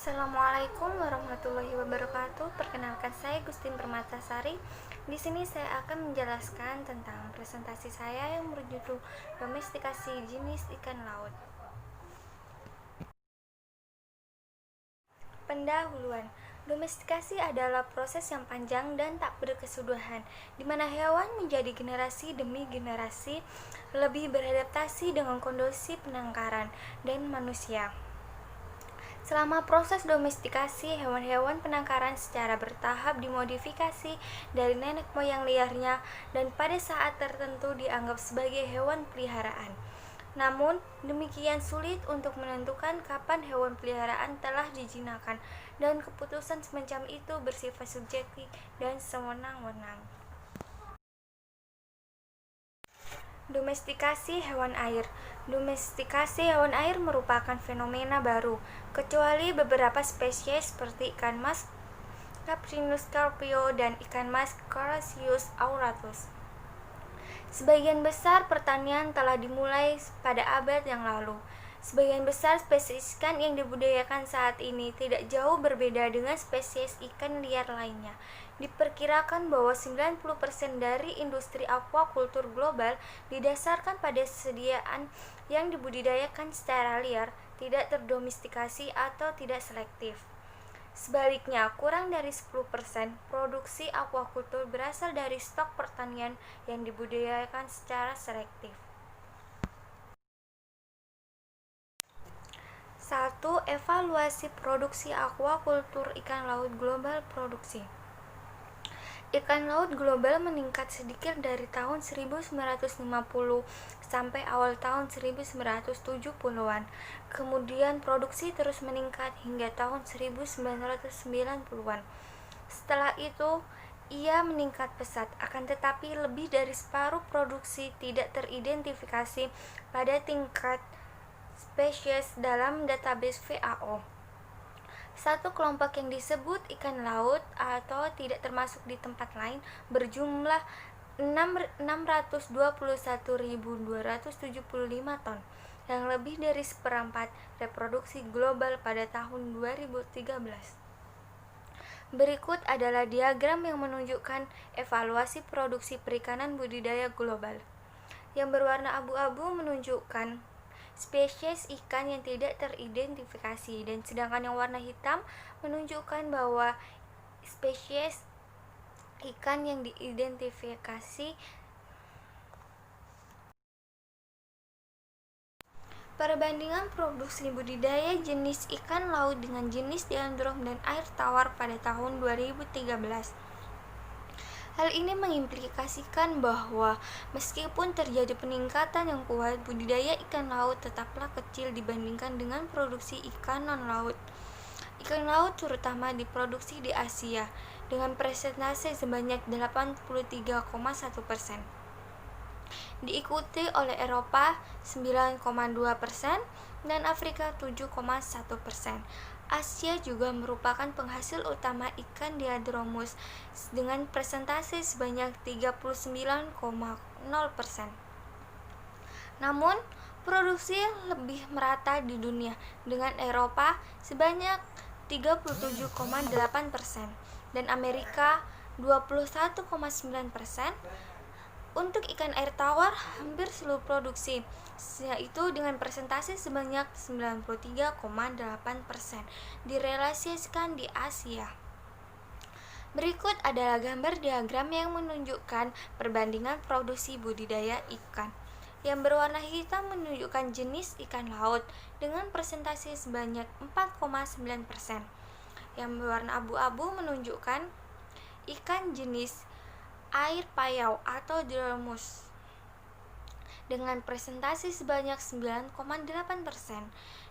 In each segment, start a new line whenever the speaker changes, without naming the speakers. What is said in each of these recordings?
Assalamualaikum warahmatullahi wabarakatuh. Perkenalkan, saya Gustin Permatasari. Di sini saya akan menjelaskan tentang presentasi saya yang berjudul domestikasi jenis ikan laut. Pendahuluan. Domestikasi adalah proses yang panjang dan tak berkesudahan, di mana hewan menjadi generasi demi generasi lebih beradaptasi dengan kondisi penangkaran dan manusia. Selama proses domestikasi, hewan-hewan penangkaran secara bertahap dimodifikasi dari nenek moyang liarnya dan pada saat tertentu dianggap sebagai hewan peliharaan. Namun, demikian sulit untuk menentukan kapan hewan peliharaan telah dijinakkan, dan keputusan semacam itu bersifat subjektif dan sewenang-wenang. Domestikasi hewan air. Domestikasi hewan air merupakan fenomena baru, kecuali beberapa spesies seperti ikan mas Caprinus carpio dan ikan mas Carassius auratus. Sebagian besar pertanian telah dimulai pada abad yang lalu. Sebagian besar spesies ikan yang dibudidayakan saat ini tidak jauh berbeda dengan spesies ikan liar lainnya. Diperkirakan bahwa 90% dari industri aquaculture global didasarkan pada sediaan yang dibudidayakan secara liar, tidak terdomestikasi atau tidak selektif. Sebaliknya, kurang dari 10% produksi aquaculture berasal dari stok pertanian yang dibudidayakan secara selektif. 1. Evaluasi produksi aquaculture ikan laut global. Produksi ikan laut global meningkat sedikit dari tahun 1950 sampai awal tahun 1970-an. Kemudian produksi terus meningkat hingga tahun 1990-an. Setelah itu, ia meningkat pesat, akan tetapi lebih dari separuh produksi tidak teridentifikasi pada tingkat spesies dalam database FAO. Satu kelompok yang disebut ikan laut atau tidak termasuk di tempat lain berjumlah 621.275 ton, yang lebih dari seperempat reproduksi global pada tahun 2013. Berikut adalah diagram yang menunjukkan evaluasi produksi perikanan budidaya global. Yang berwarna abu-abu menunjukkan spesies ikan yang tidak teridentifikasi, dan sedangkan yang warna hitam menunjukkan bahwa spesies ikan yang diidentifikasi. Perbandingan produksi budidaya jenis ikan laut dengan jenis diandrom dan air tawar pada tahun 2013. Hal ini mengimplikasikan bahwa meskipun terjadi peningkatan yang kuat, budidaya ikan laut tetaplah kecil dibandingkan dengan produksi ikan non-laut. Ikan laut terutama diproduksi di Asia dengan persentase sebanyak 83,1%. Diikuti oleh Eropa 9,2% dan Afrika 7,1%. Asia juga merupakan penghasil utama ikan diadromus dengan persentase sebanyak 39,0%. Namun, produksi lebih merata di dunia, dengan Eropa sebanyak 37,8% dan Amerika 21,9%. Untuk ikan air tawar, hampir seluruh produksi, yaitu dengan persentase sebanyak 93,8%, direalisasikan di Asia. Berikut adalah gambar diagram yang menunjukkan perbandingan produksi budidaya ikan. Yang berwarna hitam menunjukkan jenis ikan laut dengan persentase sebanyak 4,9%. Yang berwarna abu-abu menunjukkan ikan jenis air payau atau Dromus dengan presentasi sebanyak 9,8%,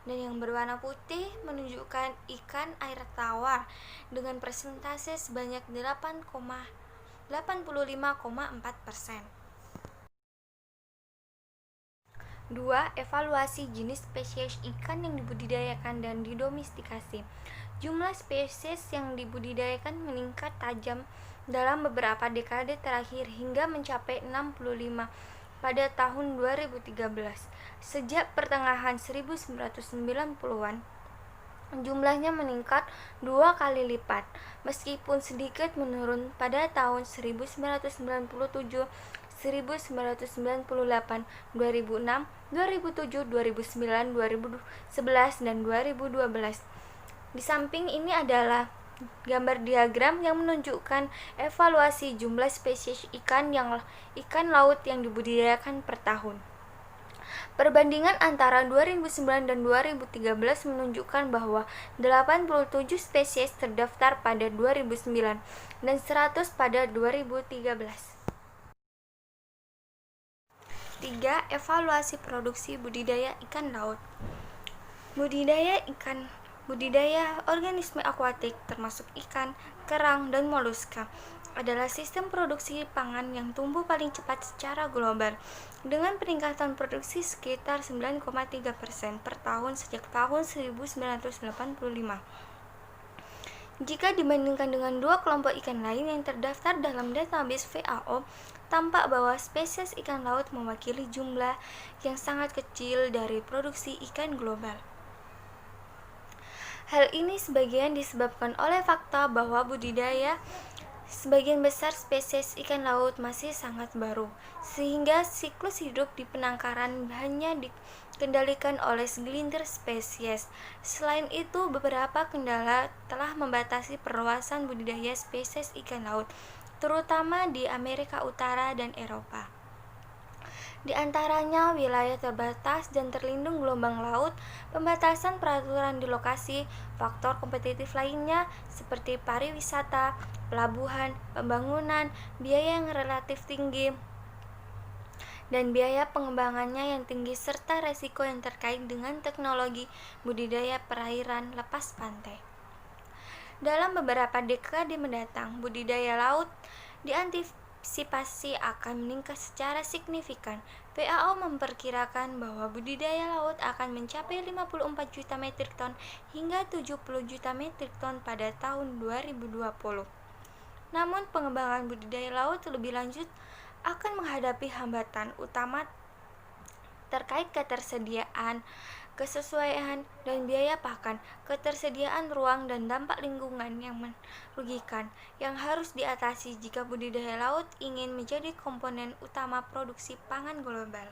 dan yang berwarna putih menunjukkan ikan air tawar dengan presentasi sebanyak 85,4%. 2. Evaluasi jenis spesies ikan yang dibudidayakan dan didomestikasi. Jumlah spesies yang dibudidayakan meningkat tajam dalam beberapa dekade terakhir hingga mencapai 65 pada tahun 2013. Sejak pertengahan 1990-an, jumlahnya meningkat 2 kali lipat, meskipun sedikit menurun pada tahun 1997, 1998, 2006, 2007, 2009, 2011, dan 2012. Di samping ini adalah gambar diagram yang menunjukkan evaluasi jumlah spesies ikan laut yang dibudidayakan per tahun. Perbandingan antara 2009 dan 2013 menunjukkan bahwa 87 spesies terdaftar pada 2009 dan 100 pada 2013. 3. Evaluasi produksi budidaya ikan laut. Budidaya organisme akuatik termasuk ikan, kerang, dan moluska adalah sistem produksi pangan yang tumbuh paling cepat secara global, dengan peningkatan produksi sekitar 9,3% per tahun sejak tahun 1985. Jika dibandingkan dengan dua kelompok ikan lain yang terdaftar dalam database FAO, tampak bahwa spesies ikan laut mewakili jumlah yang sangat kecil dari produksi ikan global. Hal ini sebagian disebabkan oleh fakta bahwa budidaya sebagian besar spesies ikan laut masih sangat baru, sehingga siklus hidup di penangkaran hanya dikendalikan oleh segelintir spesies. Selain itu, beberapa kendala telah membatasi perluasan budidaya spesies ikan laut, terutama di Amerika Utara dan Eropa. Di antaranya wilayah terbatas dan terlindung gelombang laut, pembatasan peraturan di lokasi, faktor kompetitif lainnya seperti pariwisata, pelabuhan, pembangunan, biaya yang relatif tinggi, dan biaya pengembangannya yang tinggi serta resiko yang terkait dengan teknologi budidaya perairan lepas pantai. Dalam beberapa dekade mendatang, budidaya laut diantisipasi akan meningkat secara signifikan. FAO memperkirakan bahwa budidaya laut akan mencapai 54 juta metrik ton hingga 70 juta metrik ton pada tahun 2020. Namun, pengembangan budidaya laut lebih lanjut akan menghadapi hambatan utama terkait ketersediaan, kesesuaian, dan biaya pakan, ketersediaan ruang, dan dampak lingkungan yang merugikan yang harus diatasi jika budidaya laut ingin menjadi komponen utama produksi pangan global.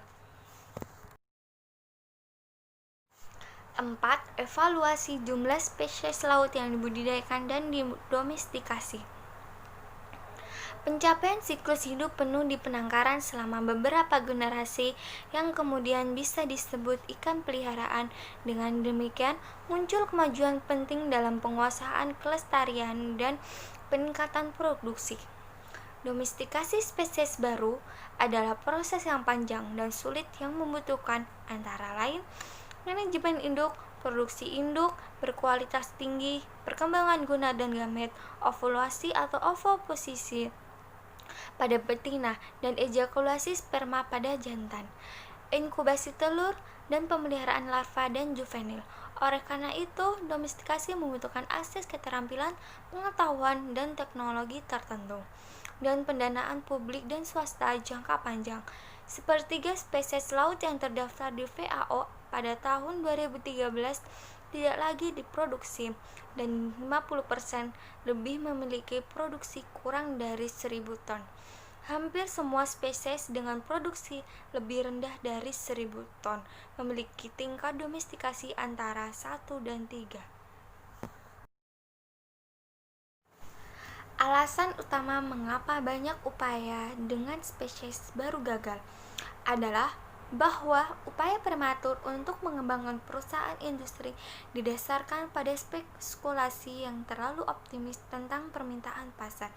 4. Evaluasi jumlah spesies laut yang dibudidayakan dan didomestikasi. Pencapaian siklus hidup penuh di penangkaran selama beberapa generasi yang kemudian bisa disebut ikan peliharaan. Dengan demikian, muncul kemajuan penting dalam penguasaan kelestarian dan peningkatan produksi. Domestikasi spesies baru adalah proses yang panjang dan sulit yang membutuhkan antara lain manajemen induk, produksi induk berkualitas tinggi, perkembangan guna dan gamet, ovulasi atau ovoposisi pada betina, dan ejakulasi sperma pada jantan, inkubasi telur, dan pemeliharaan larva dan juvenil. Oleh karena itu, domestikasi membutuhkan akses keterampilan, pengetahuan, dan teknologi tertentu, dan pendanaan publik dan swasta jangka panjang. Sepertiga spesies laut yang terdaftar di FAO pada tahun 2013 tidak lagi diproduksi, dan 50% lebih memiliki produksi kurang dari 1.000 ton. Hampir semua spesies dengan produksi lebih rendah dari 1.000 ton memiliki tingkat domestikasi antara 1 dan 3. Alasan utama mengapa banyak upaya dengan spesies baru gagal adalah bahwa upaya prematur untuk mengembangkan perusahaan industri didasarkan pada spekulasi yang terlalu optimis tentang permintaan pasar,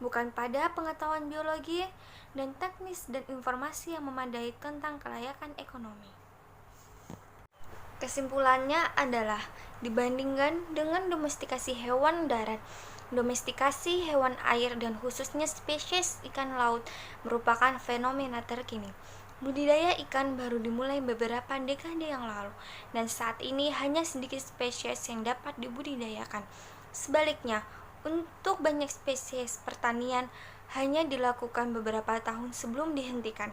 bukan pada pengetahuan biologi dan teknis dan informasi yang memadai tentang kelayakan ekonomi. Kesimpulannya adalah, dibandingkan dengan domestikasi hewan darat, domestikasi hewan air dan khususnya spesies ikan laut merupakan fenomena terkini. Budidaya ikan baru dimulai beberapa dekade yang lalu, dan saat ini hanya sedikit spesies yang dapat dibudidayakan. Sebaliknya, untuk banyak spesies pertanian hanya dilakukan beberapa tahun sebelum dihentikan.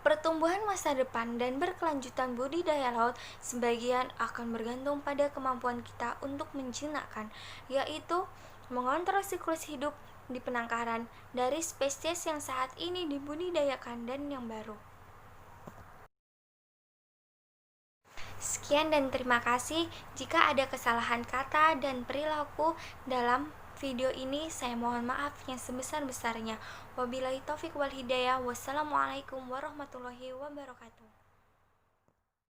Pertumbuhan masa depan dan berkelanjutan budidaya laut sebagian akan bergantung pada kemampuan kita untuk menjinakkan, yaitu mengontrol siklus hidup di penangkaran dari spesies yang saat ini dibudidayakan dan yang baru. Sekian dan terima kasih. Jika ada kesalahan kata dan perilaku dalam video ini, saya mohon maaf yang sebesar-besarnya. Wabillahi taufik wal hidayah. Wassalamualaikum warahmatullahi wabarakatuh.